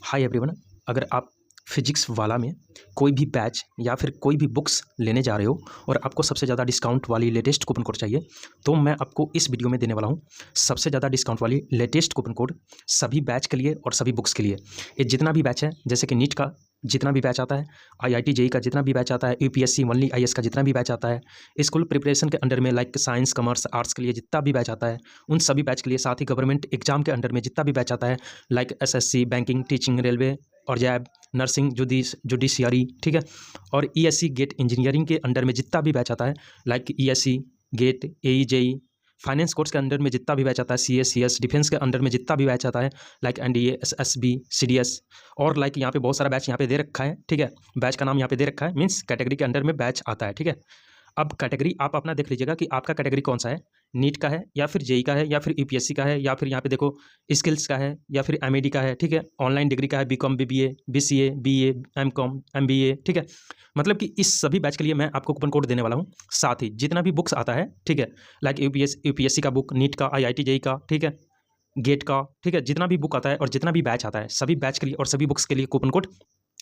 Hi everyone. अगर आप physics वाला में कोई भी बैच या फिर कोई भी बुक्स लेने जा रहे हो और आपको सबसे ज़्यादा डिस्काउंट वाली लेटेस्ट कूपन कोड चाहिए, तो मैं आपको इस वीडियो में देने वाला हूँ सबसे ज़्यादा डिस्काउंट वाली लेटेस्ट कूपन कोड सभी बैच के लिए और सभी बुक्स के लिए। ये जितना भी बैच है, जैसे कि नीट का जितना भी बैच आता है, IIT JEE का जितना भी बैच आता है, UPSC ओनली IAS का जितना भी बैच आता है, स्कूल प्रिपरेशन के अंडर में लाइक साइंस कॉमर्स आर्ट्स के लिए जितना भी बैच आता है, उन सभी बैच के लिए, साथ ही गवर्नमेंट एग्जाम के अंडर में जितना भी बैच आता है like SSC, banking, teaching, railway और जैब, नर्सिंग, जुडिशियरी, ठीक है, और ESC गेट इंजीनियरिंग के अंडर में जितना भी बैच आता है like ESC GATE, AE JEE, finance course के अंडर में जितना भी बैच आता है, CS CS, डिफेंस के अंडर में जितना भी बैच आता है लाइक NDA SSB CDS, और लाइक यहाँ पे बहुत सारा बैच यहाँ पे दे रखा है, ठीक है। बैच का नाम यहाँ पे दे रखा है, मीन्स कैटेगरी के अंडर में बैच आता है, ठीक है। अब कैटेगरी आप अपना देख लीजिएगा कि आपका कैटेगरी कौन सा है, नीट का है या फिर JEE का है या फिर UPSC का है या फिर यहाँ पे देखो स्किल्स का है या फिर MED का है, ठीक है। ऑनलाइन डिग्री का है, BCom BBA BCA BA MCom MBA, ठीक है। मतलब कि इस सभी बैच के लिए मैं आपको कूपन कोड देने वाला हूँ। साथ ही जितना भी बुक्स आता है, ठीक है, लाइक UPSC का बुक, नीट का, IIT JEE का, ठीक है, गेट का, ठीक है, जितना भी बुक आता है और जितना भी बैच आता है, सभी बैच के लिए और सभी बुक्स के लिए कूपन कोड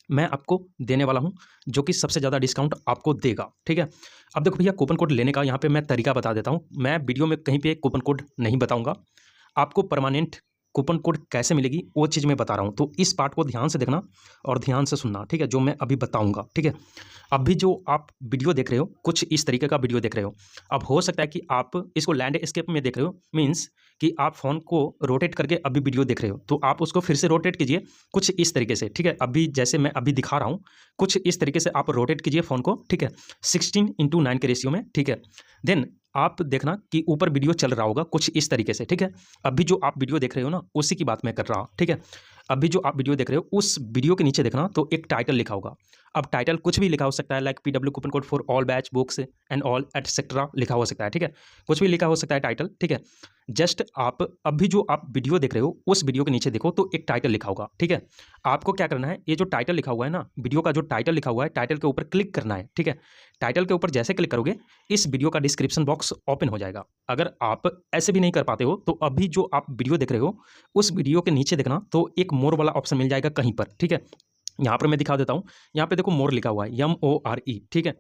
मैं आपको देने वाला हूं, जो कि सबसे ज़्यादा डिस्काउंट आपको देगा, ठीक है। अब देखो भैया, कूपन कोड लेने का यहाँ पे मैं तरीका बता देता हूं। मैं वीडियो में कहीं पे कूपन कोड नहीं बताऊंगा, आपको परमानेंट कूपन कोड कैसे मिलेगी वो चीज़ मैं बता रहा हूँ। तो इस पार्ट को ध्यान से देखना और ध्यान से सुनना, ठीक है, जो मैं अभी बताऊँगा, ठीक है। अभी जो आप वीडियो देख रहे हो, कुछ इस तरीके का वीडियो देख रहे हो। अब हो सकता है कि आप इसको लैंडस्केप में देख रहे हो, मीन्स कि आप फ़ोन को रोटेट करके अभी वीडियो देख रहे हो, तो आप उसको फिर से रोटेट कीजिए कुछ इस तरीके से, ठीक है। अभी जैसे मैं अभी दिखा रहा हूँ, कुछ इस तरीके से आप रोटेट कीजिए फ़ोन को, ठीक है, 16:9 के रेशियो में, ठीक है। देन आप देखना कि ऊपर वीडियो चल रहा होगा कुछ इस तरीके से, ठीक है। अभी जो आप वीडियो देख रहे हो ना, उसी की बात मैं कर रहा हूँ, ठीक है। अभी जो आप वीडियो देख रहे हो, उस वीडियो के नीचे देखना तो एक टाइटल लिखा होगा। अब टाइटल कुछ भी लिखा हो सकता है, like PW coupon code for all batch books and all etcetera लिखा हो सकता है, ठीक है। कुछ भी लिखा हो सकता है टाइटल, ठीक है। जस्ट आप अभी जो आप वीडियो देख रहे हो, उस वीडियो के नीचे देखो तो एक टाइटल लिखा होगा, ठीक है। आपको क्या करना है, ये जो टाइटल लिखा हुआ है ना, वीडियो का जो टाइटल लिखा हुआ है, टाइटल के ऊपर क्लिक करना है, ठीक है। टाइटल के ऊपर जैसे क्लिक करोगे, इस वीडियो का डिस्क्रिप्शन बॉक्स ओपन हो जाएगा। अगर आप ऐसे भी नहीं कर पाते हो, तो अभी जो आप वीडियो देख रहे हो, उस वीडियो के नीचे देखना तो एक मोर वाला ऑप्शन मिल जाएगा कहीं पर, ठीक है। यहाँ पर मैं दिखा देता हूँ, यहाँ पे देखो मोर लिखा हुआ है, MORE, ठीक है।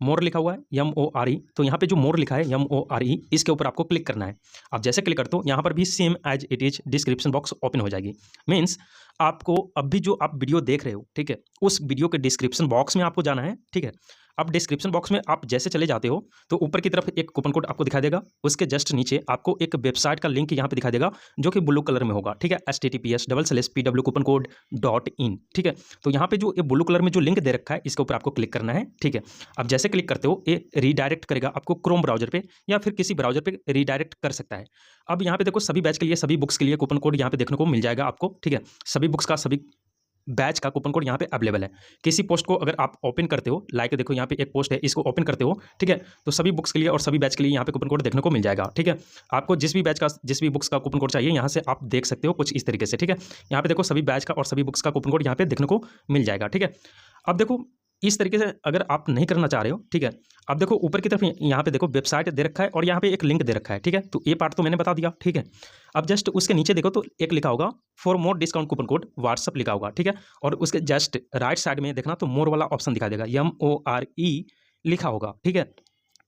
मोर लिखा हुआ है MORE, तो यहाँ पे जो मोर लिखा है MORE, इसके ऊपर आपको क्लिक करना है। आप जैसे क्लिक करते हो, यहाँ पर भी same as it is description box open हो जाएगी। मीन्स आपको अभी जो आप वीडियो देख रहे हो, ठीक है, उस वीडियो के डिस्क्रिप्शन बॉक्स में आपको जाना है, ठीक है। अब डिस्क्रिप्शन बॉक्स में आप जैसे चले जाते हो तो ऊपर की तरफ एक कूपन कोड आपको दिखाई देगा, उसके जस्ट नीचे आपको एक वेबसाइट का लिंक यहाँ पे दिखाई देगा, जो कि ब्लू कलर में होगा, ठीक है, https://pwcouponcode.in, ठीक है। तो यहाँ पे जो ये ब्लू कलर में जो लिंक दे रखा है, इसके ऊपर आपको क्लिक करना है, ठीक है। अब जैसे क्लिक करते हो, ये रीडायरेक्ट करेगा आपको क्रोम ब्राउजर पे या फिर किसी ब्राउजर पे रीडायरेक्ट कर सकता है। अब यहाँ पे देखो, सभी बैच के लिए, सभी बुक्स के लिए कूपन कोड यहाँ पे देखने को मिल जाएगा आपको, ठीक है। सभी बुक्स का, सभी बैच का कूपन कोड यहाँ पे अवेलेबल है। किसी पोस्ट को अगर आप ओपन करते हो, लाइक देखो यहाँ पे एक पोस्ट है, इसको ओपन करते हो, ठीक है, तो सभी बुक्स के लिए और सभी बैच के लिए यहाँ पे कूपन कोड देखने को मिल जाएगा, ठीक है। आपको जिस भी बैच का, जिस भी बुक्स का कूपन कोड चाहिए, यहाँ से आप देख सकते हो कुछ इस तरीके से, ठीक है। यहाँ पे देखो सभी बैच का और सभी बुक्स का कूपन कोड यहाँ पे देखने को मिल जाएगा, ठीक है। अब देखो इस तरीके से अगर आप नहीं करना चाह रहे हो, ठीक है, अब देखो ऊपर की तरफ यहाँ पे देखो वेबसाइट दे रखा है और यहाँ पे एक लिंक दे रखा है, ठीक है। तो ये पार्ट तो मैंने बता दिया, ठीक है। अब जस्ट उसके नीचे देखो तो एक लिखा होगा for more discount coupon code WhatsApp लिखा होगा, ठीक है। और उसके जस्ट राइट साइड में देखना तो मोर वाला ऑप्शन दिखाई देगा, MORE लिखा होगा, ठीक है।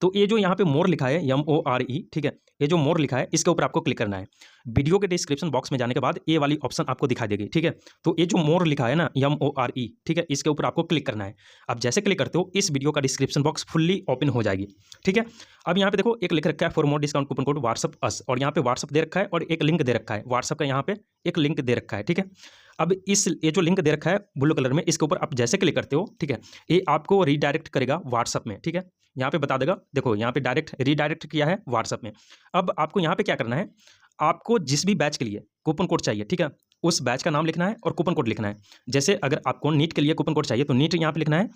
तो ये जो यहाँ पे मोर लिखा है MORE, ठीक है, ये जो मोर लिखा है, इसके ऊपर आपको क्लिक करना है। वीडियो के डिस्क्रिप्शन बॉक्स में जाने के बाद ये वाली ऑप्शन आपको दिखाई देगी, ठीक है। तो ये जो मोर लिखा है ना MORE, ठीक है, इसके ऊपर आपको क्लिक करना है। अब जैसे क्लिक करते हो, इस वीडियो का डिस्क्रिप्शन बॉक्स फुल्ली ओपन हो जाएगी, ठीक है। अब यहाँ पे देखो एक लिख रखा है for more discount coupon code WhatsApp us, और यहाँ पे व्हाट्सअप दे रखा है और एक लिंक दे रखा है व्हाट्सअप का, यहाँ पे एक लिंक दे रखा है, ठीक है। अब ये जो लिंक दे रखा है ब्लू कलर में, इसके ऊपर आप जैसे क्लिक करते हो, ठीक है, ये आपको रीडायरेक्ट करेगा व्हाट्सअप में, ठीक है। यहाँ पे बता देगा, देखो यहाँ पे डायरेक्ट रीडायरेक्ट किया है व्हाट्सअप में। अब आपको यहाँ पे क्या करना है, आपको जिस भी बैच के लिए कूपन कोड चाहिए, ठीक है, उस बैच का नाम लिखना है और कूपन कोड लिखना है। जैसे अगर आपको नीट के लिए कूपन कोड चाहिए तो नीट यहाँ पे लिखना है,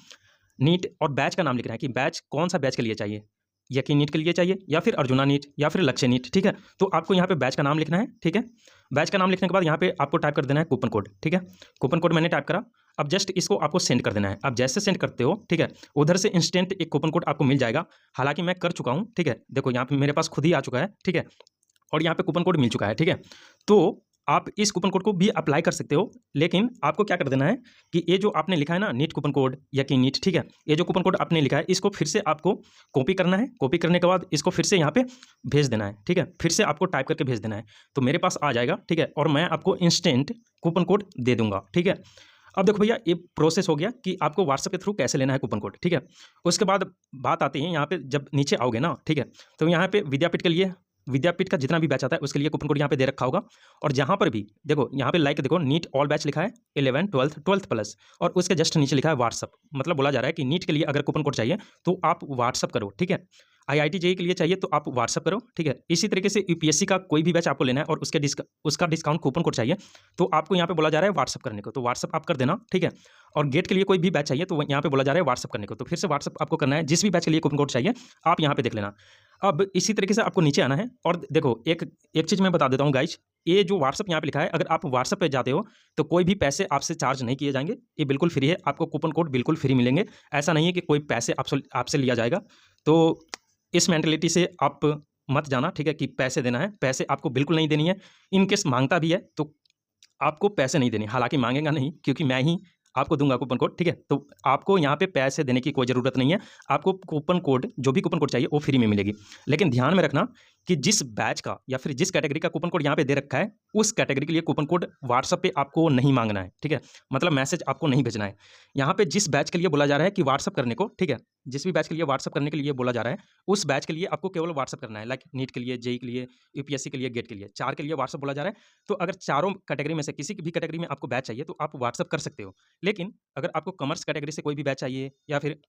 नीट, और बैच का नाम लिखना है कि बैच कौन सा बैच के लिए चाहिए, या कि नीट के लिए चाहिए या फिर अर्जुना नीट या फिर लक्ष्य नीट, ठीक है। तो आपको यहाँ पे बैच का नाम लिखना है, ठीक है। बैच का नाम लिखने के बाद यहाँ पे आपको टाइप कर देना है कूपन कोड, ठीक है। कूपन कोड मैंने टाइप करा। अब जस्ट इसको आपको सेंड कर देना है। अब जैसे सेंड करते हो, ठीक है, उधर से इंस्टेंट एक कूपन कोड आपको मिल जाएगा। हालांकि मैं कर चुका हूँ, ठीक है, देखो यहाँ पे मेरे पास खुद ही आ चुका है, ठीक है, और यहाँ पे कूपन कोड मिल चुका है, ठीक है। तो आप इस कूपन कोड को भी अप्लाई कर सकते हो, लेकिन आपको क्या कर देना है कि ये जो आपने लिखा है ना नीट कूपन कोड या कि नीट, ठीक है, ये जो कूपन कोड आपने लिखा है इसको फिर से आपको कॉपी करना है। कॉपी करने के बाद इसको फिर से यहाँ पे भेज देना है, ठीक है, फिर से आपको टाइप करके भेज देना है, तो मेरे पास आ जाएगा, ठीक है, और मैं आपको इंस्टेंट कूपन कोड दे दूंगा, ठीक है। अब देखो भैया, ये प्रोसेस हो गया कि आपको व्हाट्सएप के थ्रू कैसे लेना है कूपन कोड, ठीक है। उसके बाद बात आती है यहाँ पे, जब नीचे आओगे ना, ठीक है, तो यहाँ पे विद्यापीठ के लिए, विद्यापीठ का जितना भी बैच आता है उसके लिए कूपन कोड यहाँ पे दे रखा होगा। और जहाँ पर भी देखो, यहाँ पे लाइक देखो, नीट ऑल बैच लिखा है, 11 12 12 प्लस, और उसके जस्ट नीचे लिखा है व्हाट्सअप। मतलब बोला जा रहा है कि नीट के लिए अगर कूपन कोड चाहिए तो आप व्हाट्सअप करो, ठीक है। आईआईटी जेईई के लिए चाहिए तो आप व्हाट्सअप करो, ठीक है। इसी तरीके से यूपीएससी का कोई भी बैच आपको लेना है और उसका डिस्काउंट कूपन कोड चाहिए तो आपको यहाँ पे बोला जा रहा है व्हाट्सअप करने को, तो व्हाट्सअप आप कर देना, ठीक है। और गेट के लिए कोई भी बैच चाहिए तो यहाँ पे बोला जा रहा है व्हाट्सअप करने को, तो फिर से व्हाट्सअप आपको करना है। जिस भी बैच के लिए कूपन कोड चाहिए आप यहाँ पे देख लेना। अब इसी तरीके से आपको नीचे आना है और देखो, एक एक चीज़ मैं बता देता हूँ गाइज, ये जो व्हाट्सअप यहाँ पे लिखा है, अगर आप व्हाट्सअप पे जाते हो तो कोई भी पैसे आपसे चार्ज नहीं किए जाएंगे, ये बिल्कुल फ्री है, आपको कूपन कोड बिल्कुल फ्री मिलेंगे। ऐसा नहीं है कि कोई पैसे आपसे आपसे लिया जाएगा। तो इस मेंटलिटी से आप मत जाना, ठीक है, कि पैसे देना है, पैसे आपको बिल्कुल नहीं देनी है। इन केस मांगता भी है तो आपको पैसे नहीं देने, हालांकि मांगेगा नहीं क्योंकि मैं ही आपको दूंगा कूपन कोड, ठीक है। तो आपको यहाँ पे पैसे देने की कोई ज़रूरत नहीं है। आपको कूपन कोड, जो भी कूपन कोड चाहिए वो फ्री में मिलेगी। लेकिन ध्यान में रखना कि जिस बैच का या फिर जिस कैटेगरी का कूपन कोड यहाँ पे दे रखा है उस कैटेगरी के लिए कूपन कोड व्हाट्सअप पे आपको नहीं मांगना है, ठीक है। मतलब मैसेज आपको नहीं भेजना है। यहाँ पे जिस बैच के लिए बोला जा रहा है कि व्हाट्सअप करने को, ठीक है, जिस भी बैच के लिए व्हाट्सअप करने के लिए बोला जा रहा है उस बैच के लिए आपको केवल व्हाट्सअप करना है। लाइक नीट के लिए, जेई के लिए, यूपीएससी के लिए, गेट के लिए, 4 के लिए व्हाट्सअप बोला जा रहा है। तो अगर चारों कैटेगरी में से किसी भी कैटेगरी में आपको बैच चाहिए तो आप व्हाट्सअप कर सकते हो। लेकिन अगर आपको कॉमर्स कैटेगरी से कोई भी बैच चाहिए या फिर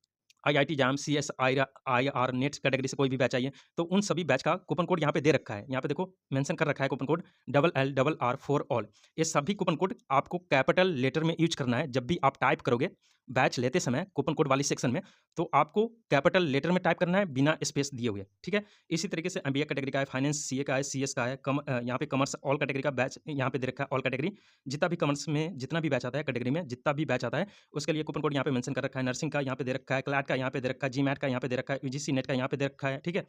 IIT jam, CS, IR, net category से कोई भी बैच चाहिए तो उन सभी बैच का कूपन कोड यहाँ पे दे रखा है। यहाँ पे देखो मेंशन कर रखा है coupon code LLRR for all. ये सभी कूपन कोड आपको कैपिटल लेटर में यूज करना है। जब भी आप टाइप करोगे बैच लेते समय कूपन कोड वाली सेक्शन में, तो आपको कैपिटल लेटर में टाइप करना है बिना स्पेस दिए हुए, ठीक है। इसी तरीके से एमबीए कैटेगरी का है, फाइनेंस सीए का है, सीएस का है, यहाँ पे कॉमर्स ऑल कैटेगरी का बैच यहाँ पे दे रखा है। ऑल कैटेगरी जितना भी कॉमर्स में जितना भी बैच आता है, कैटेगरी में जितना भी बैच आता है उसके लिए कूपन कोड यहाँ पे मेंशन कर रखा है। नर्सिंग का यहाँ पे दे रखा है, क्लैट का यहाँ पे दे रखा है, जीमैट का यहाँ पे दे रखा है, यूजीसी नेट का यहाँ पे दे रखा है, ठीक है।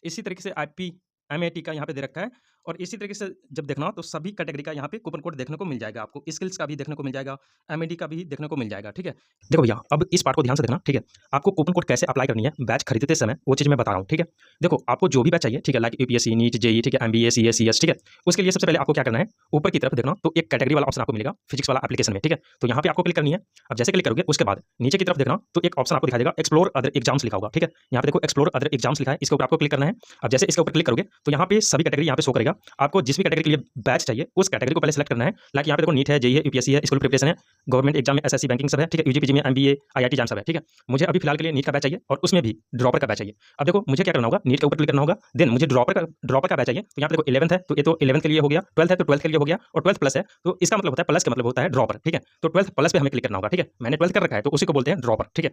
इसी तरीके से आईपी एमएटी का यहाँ पे दे रखा है। और इसी तरीके से जब देखना हो तो सभी कैटेगरी का यहाँ पे कूपन कोड देखने को मिल जाएगा। आपको स्किल्स का भी देखने को मिल जाएगा, एमएडी का भी देखने को मिल जाएगा, ठीक है। देखो भैया, अब इस पार्ट को ध्यान से देखना, ठीक है। आपको कूपन कोड कैसे अप्लाई करनी है बैच खरीदते समय वो चीज़ मैं बता रहा हूँ, ठीक है। देखो, आपको जो भी बैच चाहिए, ठीक है, लाइक यूपीएससी, नीट, जेई, ठीक है, एमबीए, सीएस, सीएस, ठीक है, उसके लिए सबसे पहले आपको क्या करना है, ऊपर की तरफ देखना तो एक कैटेगरी वाला ऑप्शन आपको मिलेगा फिजिक्स वाला एप्लीकेशन में, ठीक है। तो यहाँ पे आपको क्लिक करनी है। अब जैसे क्लिक करोगे उसके बाद नीचे की तरफ देखना तो एक ऑप्शन आपको दिखाई देगा एक्सप्लोर अदर एग्जाम्स लिखा होगा, ठीक है। यहाँ पे देखो एक्सप्लोर अदर एग्जाम्स लिखा है, इसके ऊपर आपको क्लिक करना है। अब जैसे इसके ऊपर क्लिक करोगे तो यहाँ पे सभी कैटेगरी यहाँ पे शो करेगा। आपको जिस भी कैटेगरी के लिए बैच चाहिए उस कैटेगरी को पहले सेलेक्ट करना है। लाइक यहाँ पे देखो नीट है, जेई है, यूपीएससी है, स्कूल प्रिपरेशन है, गवर्नमेंट एग्जाम में एसएससी बैंकिंग सब है, ठीक है, यूजीपीजी में एमबीए, आईआईटी जैम सब है, ठीक है। मुझे अभी फिलहाल के लिए नीट का बैच चाहिए और उसमें भी ड्रॉपर का बैच चाहिए। अब देखो मुझे क्या करना होगा, नीट के ऊपर क्लिक करना होगा, देन मुझे ड्रॉपर का बैच चाहिए। तो यहाँ पे देखो 11th है तो ये तो 11th के लिए हो गया, 12th है तो 12th के लिए हो गया, और 12th प्लस है तो इसका मतलब होता है, प्लस का मतलब होता है ड्रॉपर, ठीक है। तो 12th प्लस पे हमें क्लिक करना होगा, ठीक है। मैंने 12th कर रखा है तो उसी को बोलते हैं ड्रॉपर, ठीक है।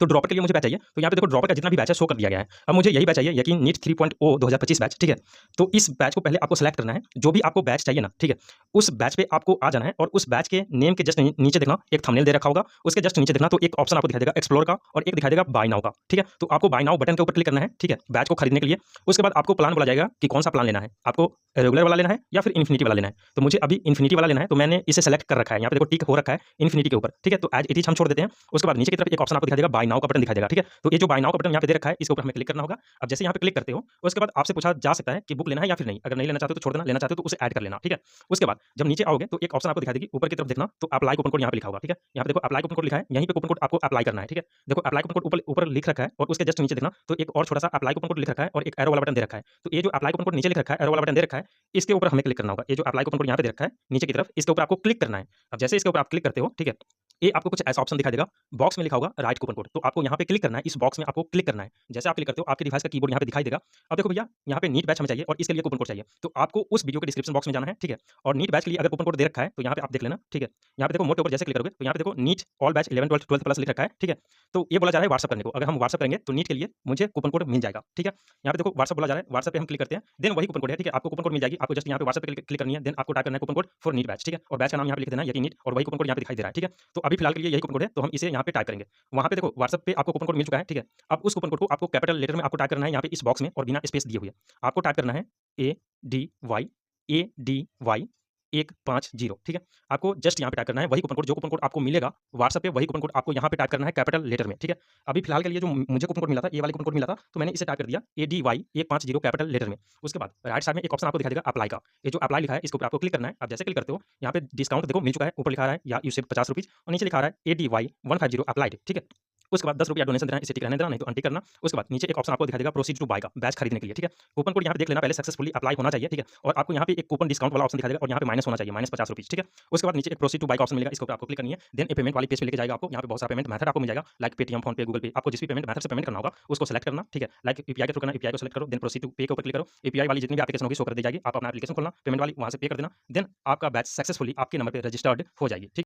तो ड्रॉपर के लिए मुझे बैच चाहिए, तो यहाँ पे देखो ड्रॉपर का जितना भी बैच है शो कर दिया गया है। अब मुझे यही बैच चाहिए, यकीन नीट 3.0 2025 बैच, ठीक है। तो इस बैच को पहले आपको सेलेक्ट करना है। जो भी आपको बैच चाहिए ना, ठीक है, उस बैच पे आपको आ जाना है और उस बैच के नेम के जस्ट नीचे देखना एक थंबनेल दे रखा होगा, उसके जस्ट नीचे देखना तो एक ऑप्शन आपको दिखाई देगा एक्सप्लोर का और एक दिखाई देगा बाय नाउ का, ठीक है। तो आपको बाय नाउ बटन के ऊपर क्लिक करना है, ठीक है, बैच को खरीदने के लिए। उसके बाद आपको प्लान बोला जाएगा कि कौन सा प्लान लेना है, आपको रेगुलर वाला लेना है या फिर इन्फिनिटी वाला लेना है। तो मुझे अभी इन्फिनिटी वाला लेना है तो मैंने इसे सेलेक्ट कर रखा है। यहाँ पे देखो टिक हो रखा है इन्फिनिटी के ऊपर, ठीक है। तो एज इट इज हम छोड़ देते हैं। उसके बाद नीचे की तरफ एक ऑप्शन आपको दिखाई देगा बाय नाउ का बटन दिखाई देगा, ठीक है। तो ये जो बाय नाउ का बटन यहाँ पे दे रखा है इसके ऊपर हमें क्लिक करना होगा। अब जैसे यहाँ पे क्लिक करते हो उसके बाद आपसे पूछा जा सकता है कि बुक लेना है या फिर नहीं। अगर नहीं लेना चाहते हो तो छोड़ देना, लेना चाहते हो तो उसे ऐड कर लेना, ठीक है। उसके बाद जब नीचे आओगे तो एक ऑप्शन आपको दिखाई देगी ऊपर की तरफ देखना तो अप्लाई कूपन कोड यहाँ पे लिखा होगा, ठीक है। यहाँ पे देखो अप्लाई कूपन कोड लिखा है, यहीं पे कूपन कोड आपको अप्लाई करना है, ठीक है। देखो अप्लाई कूपन कोड ऊपर ऊपर लिख रखा है और उसके जस्ट नीचे देखना तो एक और छोटा सा अप्लाई कूपन कोड लिख रखा है और एक एरो वाला बटन दे रखा है। तो ये जो अप्लाई कूपन कोड नीचे लिख रखा है, एरो वाला बटन दे रखा है, इसके ऊपर हमें क्लिक करना होगा। ये जो अप्लाई कूपन कोड यहाँ पे दे रखा है नीचे की तरफ, इसके ऊपर आपको क्लिक करना है। अब जैसे इसके ऊपर आप क्लिक करते हो, ठीक है, ये आपको कुछ ऐसा ऑप्शन दिखाई देगा, बॉक्स में लिखा होगा राइट कूपन कोड। तो आपको यहाँ पे क्लिक करना है, इस बॉक्स में आपको क्लिक करना है। जैसे आप क्लिक करते हो आपके डिवाइस का कीबोर्ड यहाँ पे दिखाई देगा। अब देखो भैया, यहाँ पे नीट बैच हमें चाहिए और इसके लिए कूपन कोड चाहिए, तो आपको उस वीडियो के डिस्क्रिप्शन बॉक्स में जाना है, ठीक है। और नीट बैच के लिए अगर कूपन कोड दे रखा है तो यहाँ पे आप देख लेना, ठीक है। यहाँ पे देखो मोटे ऊपर जैसे क्लिक करोगे तो यहाँ पे देखो नीट ऑल बैच 11 12 12 प्लस लिख रखा है, ठीक है। तो ये बोला जा रहा है व्हाट्सअप करने को। अगर हम व्हाट्सअप करेंगे तो नीट के लिए मुझे कूपन कोड मिल जाएगा, ठीक है। यहाँ पे देखो व्हाट्सअप बोला जा रहा है, व्हाट्सअप पे हम क्लिक करते हैं, देन वही कूपन कोड है, ठीक है। आपको कूपन कोड मिल जाएगी, आपको जस्ट यहाँ पे व्हाट्सअप पे क्लिक करनी है, देन आपको टाइप करना है coupon code for NEET batch, ठीक है। और बैच का नाम यहाँ पे लिख देना है यकीन नीट और वही कूपन कोड यहाँ पे दिखाई दे रहा है, ठीक है। तो अभी फिलहाल के लिए यही कूपन कोड है तो हम इसे यहाँ पे टाइप करेंगे। वहाँ पे देखो व्हाट्सअप पे आपको कूपन कोड मिल चुका है, ठीक है। अब उस कूपन कोड को आपको कैपिटल लेटर में आपको टाइप करना है यहाँ पे इस बॉक्स में और बिना स्पेस दिए हुए आपको टाइप करना है ADY ADY 150, ठीक है। आपको जस्ट यहाँ पे टाइप करना है वही कूपन कोड, जो कूपन कोड आपको मिलेगा व्हाट्सएप पे, वही कूपन कोड आपको यहाँ पे टाइप करना है कैपिटल लेटर में, ठीक है। अभी फिलहाल के लिए जो मुझे कूपन कोड मिला था, ये वाला कूपन कोड मिला था, तो मैंने इसे टाइप कर दिया ADY 150 कैपिटल लेटर में। उसके बाद राइट साइड में एक ऑप्शन आपको दिखाई देगा अप्लाई का। ये जो अप्लाई लिखा है इसके ऊपर आपको क्लिक करना है। आप जैसे क्लिक करते हो यहाँ पे डिस्काउंट देखो मिल चुका है, ऊपर लिखा है या यू सेव 50 रुपीज़ और नीचे लिखा रहा है ADY 150 अप्लाइड, ठीक है। उसके बाद 10 रुपया डोनेशन देना है, इसे टिक रहने देना, नहीं तो अनटिक करना। उसके बाद नीचे एक ऑप्शन आपको दिखाई देगा प्रोसीड टू बाय का, बैच खरीदने के लिए, ठीक है। कूपन कोड यहाँ पे देख लेना, पहले सक्सेसफुली अप्लाई होना चाहिए, ठीक है। और आपको यहाँ पे एक कूपन डिस्काउंट वाला ऑप्शन दिखाई देगा और यहाँ पे माइनस होना चाहिए, -50 रुपीज़, ठीक है। उसके बाद नीचे एक प्रोसीड टू बाय का ऑप्शन मिलेगा, इसके ऊपर आपको क्लिक करनी है। देन ए पेमेंट वाली पेज पे लेके जाएगा आपको। यहाँ पे बहुत सारा पेमेंट मेथड आपको मिल जाएगा, लाइक पेटीएम, फोन पे, गूगल पे। आपको जिस भी पेमेंट मेथड से पेमेंट करना होगा उसको सेलेक्ट करना, ठीक है। लाइक यूपीआई के थ्रू करना, यूपीआई को सेलेक्ट करो, देन प्रोसीड टू पे के ऊपर क्लिक करो। यूपीआई वाली जितनी भी एप्लीकेशन होगी शो कर दी जाएगी। आप अपना एप्लीकेशन खोलना, पेमेंट वाली वहाँ से पे कर देना, देन आपका बैच सक्सेसफुली आपके नंबर पे रजिस्टर्ड हो जाएगी, ठीक।